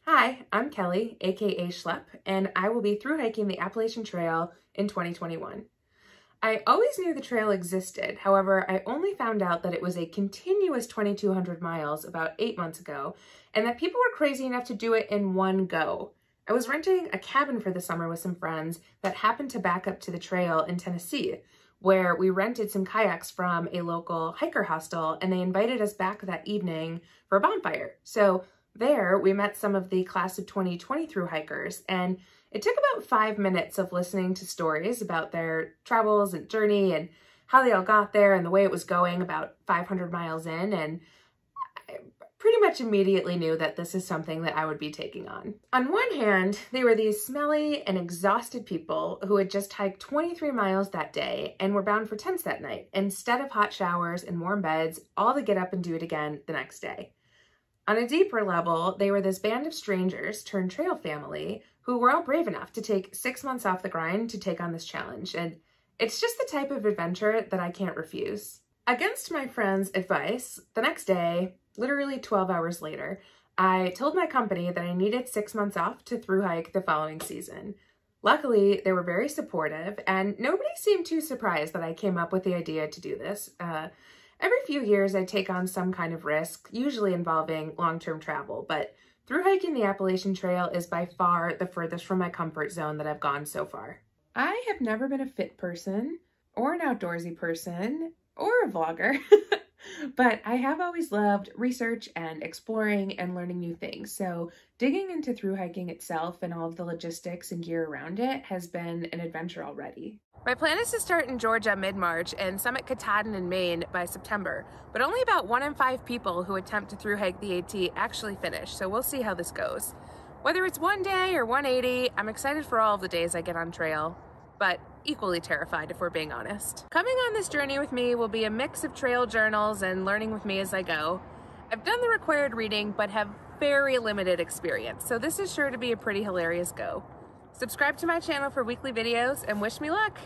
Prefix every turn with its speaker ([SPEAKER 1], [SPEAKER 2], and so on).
[SPEAKER 1] Hi, I'm Kelly, aka Schlep, and I will be through hiking the Appalachian Trail in 2021. I always knew the trail existed, however, I only found out that it was a continuous 2,200 miles about 8 months ago, and that people were crazy enough to do it in one go. I was renting a cabin for the summer with some friends that happened to back up to the trail in Tennessee, where we rented some kayaks from a local hiker hostel, and they invited us back that evening for a bonfire. So there, we met some of the class of 2020 through hikers, and it took about 5 minutes of listening to stories about their travels and journey and how they all got there and the way it was going about 500 miles in, and I pretty much immediately knew that this is something that I would be taking on. On one hand, they were these smelly and exhausted people who had just hiked 23 miles that day and were bound for tents that night, instead of hot showers and warm beds, all to get up and do it again the next day. On a deeper level, they were this band of strangers turned trail family who were all brave enough to take 6 months off the grind to take on this challenge, and it's just the type of adventure that I can't refuse. Against my friend's advice, the next day, literally 12 hours later, I told my company that I needed 6 months off to through hike the following season. Luckily, they were very supportive, and nobody seemed too surprised that I came up with the idea to do this. Every few years, I take on some kind of risk, usually involving long-term travel, but through hiking the Appalachian Trail is by far the furthest from my comfort zone that I've gone so far. I have never been a fit person, or an outdoorsy person, or a vlogger, but I have always loved research and exploring and learning new things, so digging into through hiking itself and all of the logistics and gear around it has been an adventure already. My plan is to start in Georgia mid-March and summit Katahdin in Maine by September, but only about 1 in 5 people who attempt to through hike the AT actually finish, so we'll see how this goes. Whether it's 1 day or 180, I'm excited for all of the days I get on trail, but equally terrified if we're being honest. Coming on this journey with me will be a mix of trail journals and learning with me as I go. I've done the required reading, but have very limited experience, so this is sure to be a pretty hilarious go. Subscribe to my channel for weekly videos and wish me luck!